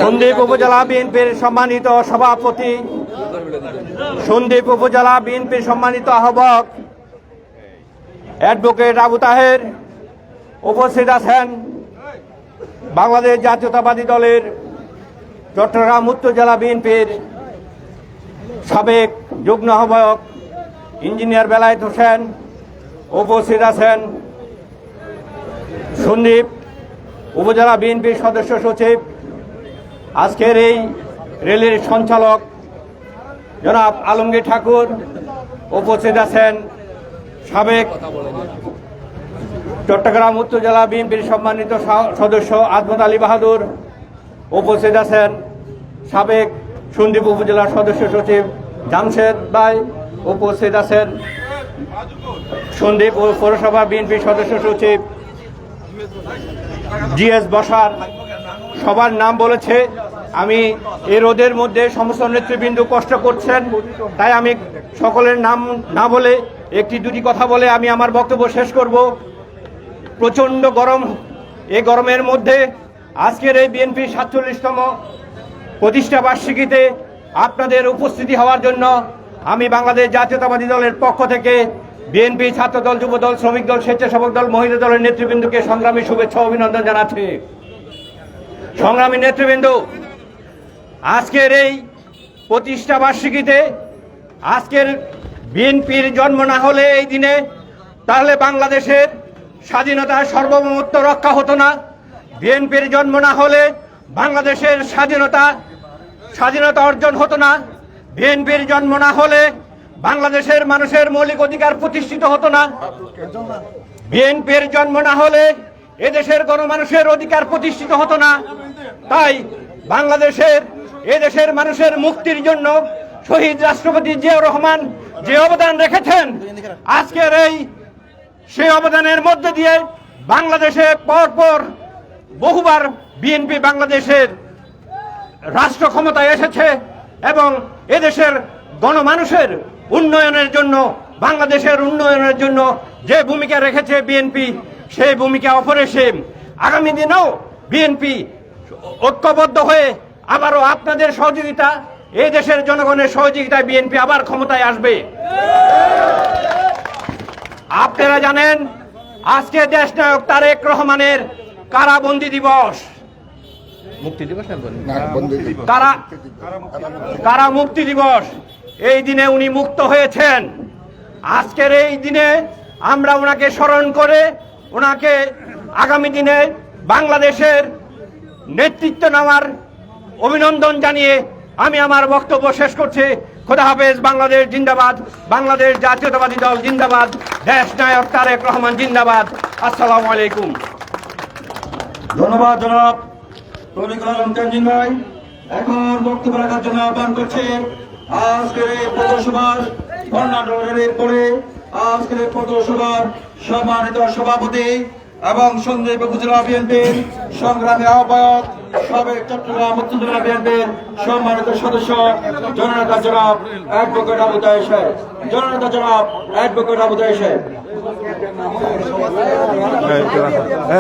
সন্দ্বীপ উপজেলা বিএনপির সম্মানিত সভাপতি, সন্দ্বীপ উপজেলা বিএনপির সম্মানিত আহ্বায়ক অ্যাডভোকেট আবু তাহের, উপস্থিত আছেন বাংলাদেশ জাতীয়তাবাদী দলের চট্টগ্রাম উত্তর জেলা বিএনপির সাবেক যুগ্ম আহ্বায়ক ইঞ্জিনিয়ার বেলায়েত হোসেন, উপস্থিত আছেন সন্দ্বীপ উপজেলা বিএনপির সদস্য সচিব, আজকের এই রেলের সঞ্চালক জনাব আলমগীর ঠাকুর, উপস্থিত আছেন সাবেক চট্টগ্রাম উত্তর জেলা বিএনপির সম্মানিত সদস্য আজমত আলী বাহাদুর, উপস্থিত আছেন সাবেক সন্দ্বীপ উপজেলার সদস্য সচিব জামশেদ ভাই, উপস্থিত আছেন সন্দ্বীপ পৌরসভা বিএনপির সদস্য সচিব জিএস বসার। সবার নাম বলেছে, আমি এই রোদের মধ্যে সমস্ত নেতৃবৃন্দ কষ্ট করছেন, তাই আমি সকলের নাম না বলে একটি দুটি কথা বলে আমি আমার বক্তব্য শেষ করব। প্রচণ্ড গরম, এই গরমের মধ্যে আজকের এই বিএনপির ৪৭তম প্রতিষ্ঠা বার্ষিকীতে আপনাদের উপস্থিতি হওয়ার জন্য আমি বাংলাদেশ জাতীয়তাবাদী দলের পক্ষ থেকে বিএনপি, ছাত্রদল, যুবদল, শ্রমিক দল, স্বেচ্ছাসেবক দল, মহিলা দলের নেতৃবৃন্দকে সংগ্রামী শুভেচ্ছা অভিনন্দন জানাচ্ছি। সংগ্রামী নেতৃবৃন্দ, আজকের এই প্রতিষ্ঠা বার্ষিকীতে আজকের বিএনপির জন্ম না হলে এই দিনে, তাহলে বাংলাদেশের স্বাধীনতার সার্বভৌমত্ব রক্ষা হতো না। বিএনপির জন্ম না হলে বাংলাদেশের স্বাধীনতা অর্জন হতো না। বিএনপির জন্ম না হলে বাংলাদেশের মানুষের মৌলিক অধিকার প্রতিষ্ঠিত হতো না। বিএনপির জন্ম না হলে এদেশের গণমানুষের অধিকার প্রতিষ্ঠিত হতো না। তাই এদেশের মানুষের মুক্তির জন্য শহীদ রাষ্ট্রপতি জিয়াউর রহমান যে অবদান রেখেছেন, আজকের সেই অবদানের মধ্য দিয়ে বাংলাদেশে পরপর বহুবার বিএনপি বাংলাদেশের রাষ্ট্র ক্ষমতায় এসেছে এবং এদেশের গণমানুষের উন্নয়নের জন্য, বাংলাদেশের উন্নয়নের জন্য যে ভূমিকা রেখেছে বিএনপি, সেই ভূমিকা অপরিসীম। আগামী দিনেও বিএনপি ঐক্যবদ্ধ হয়ে আবারও আপনাদের সহযোগিতা, এই দেশের জনগণের সহযোগিতায় বিএনপি আবার ক্ষমতায় আসবে। আপনারা জানেন আজকে দেশনায়ক তারেক রহমানের কারাবন্দী দিবস, মুক্তি দিবস, কারা মুক্তি দিবস। এই দিনে উনি মুক্ত হয়েছেন। আজকের এই দিনে আমরা ওনাকে স্মরণ করে ওনাকে আগামী দিনে বাংলাদেশের নেতৃত্ব নেওয়ার অভিনন্দন জানিয়ে আমি আমার বক্তব্য শেষ করছি। খোদা হাফেজ। বাংলাদেশ জিন্দাবাদ, বাংলাদেশ জাতীয়তাবাদী দল জিন্দাবাদ, দেশ নায়ক তারেক রহমান জিন্দাবাদ। আসসালামু আলাইকুম। ধন্যবাদ জনাব তরিকুল আলম তানজিম ভাই। এখন বক্তব্য রাখার জন্য আহ্বান করছে আজকের এই পৌরসভার কর্ণাটকের পরে আজকের এই পৌরসভার সম্মানিত সভাপতি এবং সন্দ্বীপ উপজেলা বিএনপির সংগ্রামী আহ্বায়ক, সাবেক চট্টগ্রাম উত্তর জেলা বিএনপির সম্মানিত সদস্য জননেতা জনাব অ্যাডভোকেট আবু তাহের সাহেব। জননেতা জনাব অ্যাডভোকেট আবু তাহের সাহেব।